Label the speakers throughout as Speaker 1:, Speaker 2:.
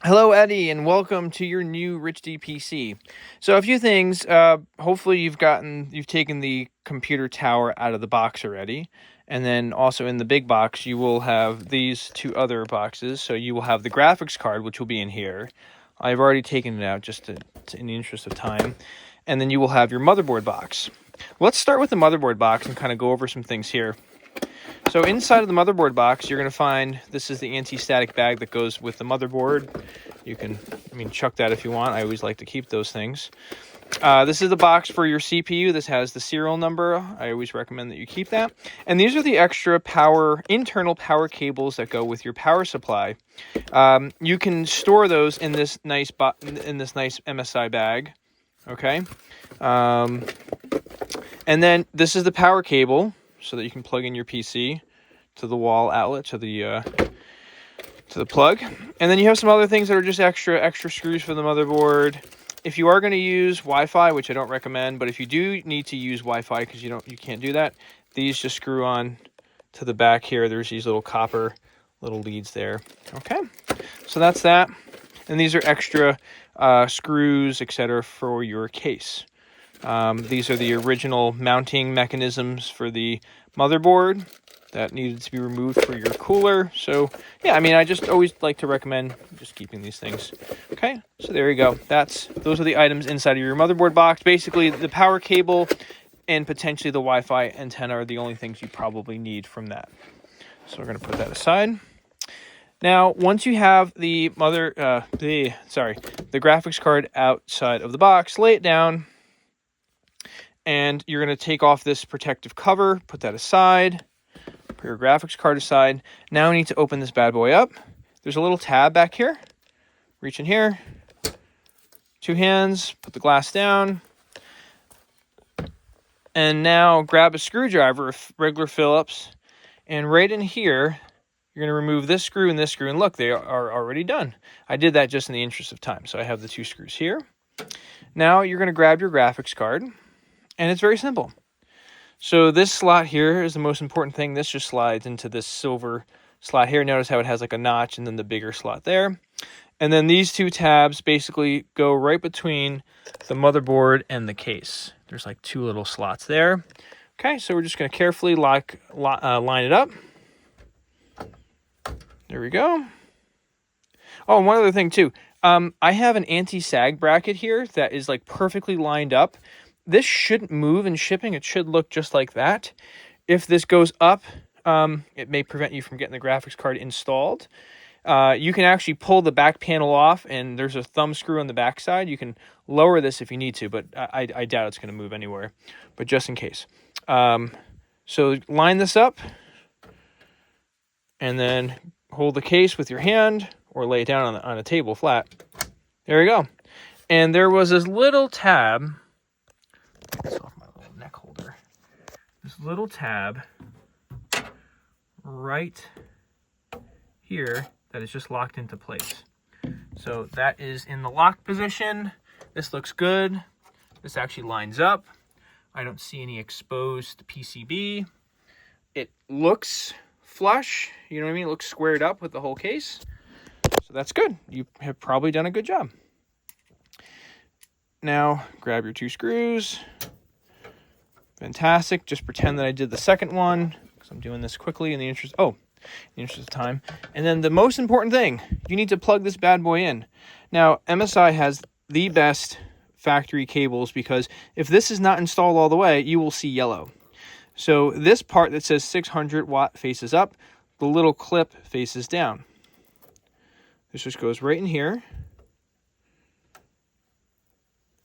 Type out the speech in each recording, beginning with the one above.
Speaker 1: Hello, Eddie, and welcome to your new Rich D PC. So, a few things. Hopefully, you've taken the computer tower out of the box already, and then also in the big box, you will have these two other boxes. So, you will have the graphics card, which will be in here. I've already taken it out just in the interest of time, and then you will have your motherboard box. Let's start with the motherboard box and kind of go over some things here. So inside of the motherboard box, you're going to find, this is the anti-static bag that goes with the motherboard. You can, chuck that if you want. I always like to keep those things. This is the box for your CPU. This has the serial number. I always recommend that you keep that. And these are the extra internal power cables that go with your power supply. You can store those in this nice MSI bag. Okay. And then this is the power cable, so that you can plug in your PC to the wall outlet, to the plug. And then you have some other things that are just extra screws for the motherboard. If you are going to use Wi-Fi, which I don't recommend, but if you do need to use Wi-Fi because you can't do that, these just screw on to the back here. There's these little copper little leads there. Okay, so that's that. And these are extra screws, etc., for your case. These are the original mounting mechanisms for the motherboard that needed to be removed for your cooler. So, yeah, I just always like to recommend just keeping these things. Okay, so there you go. Those are the items inside of your motherboard box. Basically, the power cable and potentially the Wi-Fi antenna are the only things you probably need from that. So we're going to put that aside. Now, once you have the graphics card outside of the box, lay it down. And you're going to take off this protective cover, put that aside, put your graphics card aside. Now we need to open this bad boy up. There's a little tab back here. Reach in here. 2 hands, put the glass down. And now grab a screwdriver, regular Phillips, and right in here, you're going to remove this screw and this screw. And look, they are already done. I did that just in the interest of time. So I have the 2 screws here. Now you're going to grab your graphics card. And it's very simple. So this slot here is the most important thing. This just slides into this silver slot here. Notice how it has like a notch and then the bigger slot there. And then these 2 tabs basically go right between the motherboard and the case. There's like 2 little slots there. Okay, so we're just going to carefully line it up. There we go. Oh, and one other thing too. I have an anti-sag bracket here that is like perfectly lined up. This shouldn't move in shipping. It should look just like that. If this goes up, it may prevent you from getting the graphics card installed. You can actually pull the back panel off, and there's a thumb screw on the back side. You can lower this if you need to, but I doubt it's going to move anywhere. But just in case. So line this up, and then hold the case with your hand, or lay it down on a table flat. There you go. And there was this little tab. This off my little neck holder. This little tab right here that is just locked into place. So that is in the lock position. This looks good. This actually lines up. I don't see any exposed PCB. It looks flush. You know what I mean? It looks squared up with the whole case. So that's good. You have probably done a good job. Now, grab your 2 screws. Fantastic. Just pretend that I did the second one, because I'm doing this quickly in the interest of time. And then the most important thing, you need to plug this bad boy in. Now, MSI has the best factory cables, because if this is not installed all the way, you will see yellow. So this part that says 600 watt faces up, the little clip faces down. This just goes right in here.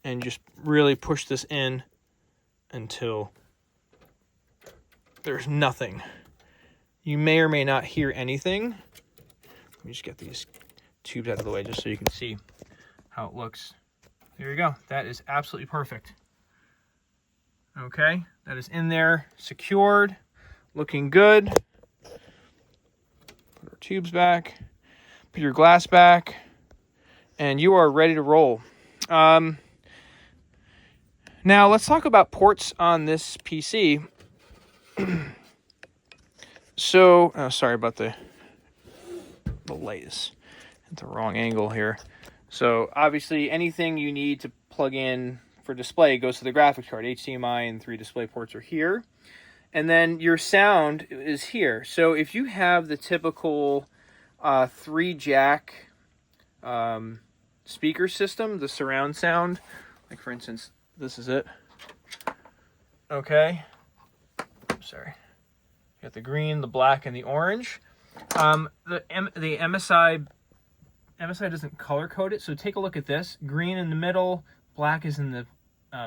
Speaker 1: And just really push this in until there's nothing. You may or may not hear anything. Let me just get these tubes out of the way just so you can see how it looks. There you go. That is absolutely perfect. Okay, that is in there, secured, looking good. Put our tubes back, put your glass back, and you are ready to roll. Now, let's talk about ports on this PC. So, sorry about the light is at the wrong angle here. So obviously anything you need to plug in for display goes to the graphics card. HDMI and 3 display ports are here. And then your sound is here. So if you have the typical 3 jack speaker system, the surround sound, like for instance, this is it. Okay. Sorry. You got the green, the black, and the orange. The MSI doesn't color code it, so take a look at this. Green in the middle, black is in the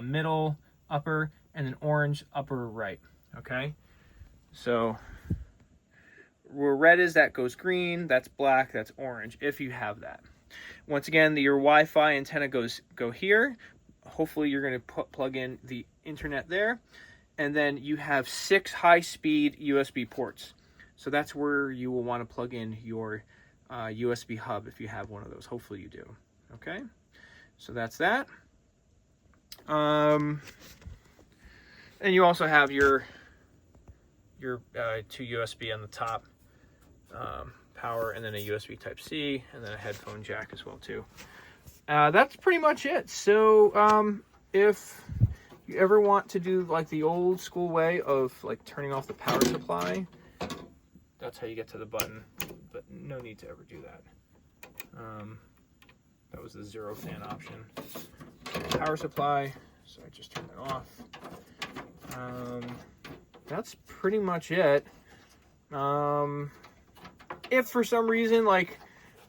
Speaker 1: middle upper, and then orange upper right. Okay, so where red is, that goes green, that's black, that's orange, if you have that. Once again, your Wi-Fi antenna go here. Hopefully you're going to plug in the internet there. And then you have 6 high-speed USB ports. So that's where you will want to plug in your USB hub if you have one of those. Hopefully you do. Okay, so that's that. And you also have your 2 USB on the top, power, and then a USB Type-C, and then a headphone jack as well too. That's pretty much it. So if you ever want to do like the old school way of like turning off the power supply, that's how you get to the button, but no need to ever do that. That was the 0 fan option. Power supply, so I just turned it off. That's pretty much it. If for some reason like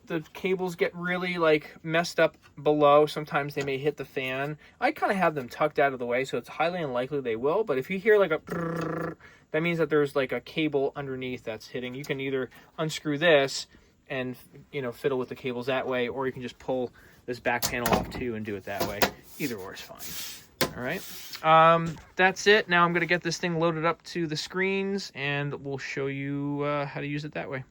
Speaker 1: the cables get really like messed up below, sometimes they may hit the fan. I kind of have them tucked out of the way, so it's highly unlikely they will. But if you hear like a brrr, that means that there's like a cable underneath that's hitting. You can either unscrew this and, you know, fiddle with the cables that way, or you can just pull this back panel off too and do it that way. Either or is fine. All right, that's it. Now I'm going to get this thing loaded up to the screens, and we'll show you how to use it that way.